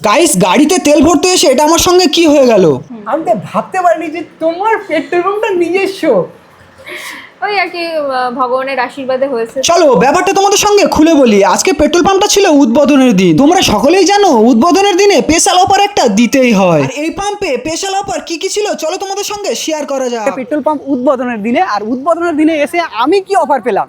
Guys, গাড়িতে তেল ভরতে এসে এটা আমার সঙ্গে কি হয়ে গেল? আমি তো ভাবতে পারিনি যে তোমার পেট্রোল পাম্পটা নিজস্ব। ওই আর কি ভগবানের আশীর্বাদে হয়েছে। চলো ব্যাপারটা তোমাদের সঙ্গে খুলে বলি। আজকে পেট্রোল পাম্পটা ছিল উদ্বোধনের দিন। তোমরা সকলেই জানো উদ্বোধনের দিনে স্পেশাল অফার একটা দিতেই হয়। আর এই পাম্পে স্পেশাল অফার কি কি ছিল চলো তোমাদের সঙ্গে শেয়ার করা যাক। পেট্রোল পাম্প উদ্বোধনের দিনে, আর উদ্বোধনের দিনে এসে আমি কি অফার পেলাম,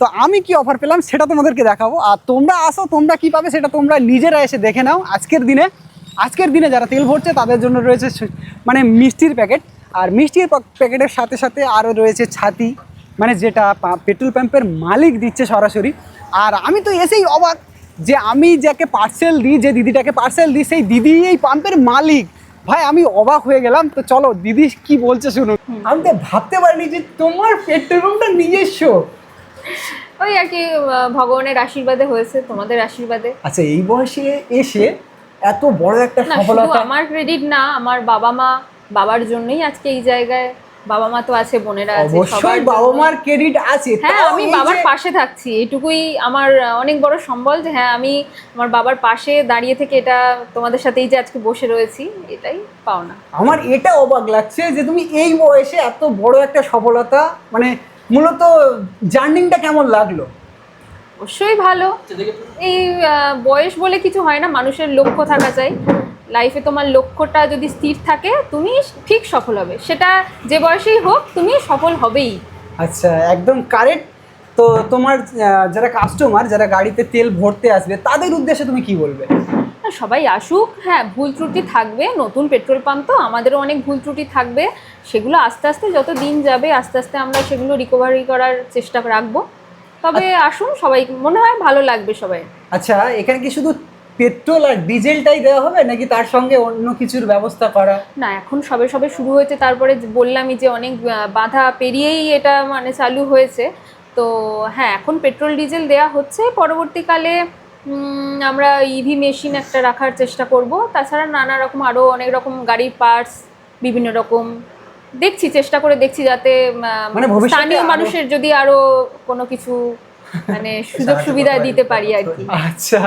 তো আমি কি অফার পেলাম সেটা তোমাদেরকে দেখাবো। আর তোমরা আসো, তোমরা কি পাবে সেটা তোমরা নিজেরা এসে দেখে নাও। আজকের দিনে যারা তেল ভরছে তাদের জন্য রয়েছে মানে মিষ্টির প্যাকেট, আর মিষ্টির প্যাকেটের সাথে সাথে আরও রয়েছে ছাতি, মানে যেটা পেট্রোল পাম্পের মালিক দিচ্ছে সরাসরি। আর আমি তো এসেই অবাক যে আমি যাকে পার্সেল দিই, যে দিদিটাকে পার্সেল দিই, সেই দিদি এই পাম্পের মালিক। ভাই আমি অবাক হয়ে গেলাম। তো চলো দিদি কি বলছে শুনুন। আমি তো ভাবতে পারিনি যে তোমার পেট্রোল পাম্পটা নিজস্ব। ওই আর কি ভগবানের আশীর্বাদে হয়েছে, তোমাদের আশীর্বাদে। আচ্ছা, এই বয়সে এসে এত বড় একটা না, শুধু সফলতা। আমার ক্রেডিট না, আমার বাবার জন্যই আজকে এই জায়গায়। বাবা মা তো আছে, বোনেরা আছে, সবার অবশ্যই জন্য। বাবা মার ক্রেডিট আছে। হ্যাঁ, তাও আমি এই বাবার যে- পাশে থাকছি, এটুকুই আমার অনেক বড় সম্বল যে হ্যাঁ আমি আমার বাবার পাশে দাঁড়িয়ে থেকে এটা তোমাদের সাথেই যে আজকে বসে রয়েছি, এটাই পাওনা। আমার এটা অবাক লাগছে যে তুমি এই বয়সে এত বড় একটা সফলতা, মানে মূলত জার্নিংটা কেমন লাগলো? অবশ্যই ভালো। এই বয়স বলে কিছু হয় না, মানুষের লক্ষ্য থাকা চাই। লাইফে তোমার লক্ষ্যটা যদি স্থির থাকে তুমি ঠিক সফল হবে, সেটা যে বয়সেই হোক তুমি সফল হবেই। আচ্ছা, একদম কারেক্ট। তো তোমার যারা কাস্টমার, যারা গাড়িতে তেল ভরতে আসবে, তাদের উদ্দেশ্যে তুমি কি বলবে? না, সবাই আসুক। হ্যাঁ, ভুল ত্রুটি থাকবে, নতুন পেট্রোল পাম্প তো আমাদেরও অনেক ভুল ত্রুটি থাকবে। সেগুলো আস্তে আস্তে যত দিন যাবে আস্তে আস্তে আমরা সেগুলো রিকভারি করার চেষ্টা রাখবো। তবে আসুন, সবাই মনে হয় ভালো লাগবে সবাই। আচ্ছা, এখানে কি শুধু পেট্রোল আর ডিজেলটাই দেওয়া হবে নাকি তার সঙ্গে অন্য কিছুর ব্যবস্থা করা? না, এখন সবে সবে শুরু হয়েছে, তারপরে বললামই যে অনেক বাধা পেরিয়েই এটা মানে চালু হয়েছে। তো হ্যাঁ, এখন পেট্রোল ডিজেল দেয়া হচ্ছে। পরবর্তীকালে আমরা ইভি মেশিন একটা রাখার চেষ্টা করব। তাছাড়া নানা রকম আরও অনেক রকম গাড়ির পার্টস বিভিন্ন রকম চেষ্টা করে দেখছি, যাতে মানে ভবিষ্যতে স্থানীয় আরো- মানুষের যদি আরও কোনো কিছু মানে সুযোগ সুবিধা দিতে পারি আর কি। আচ্ছা।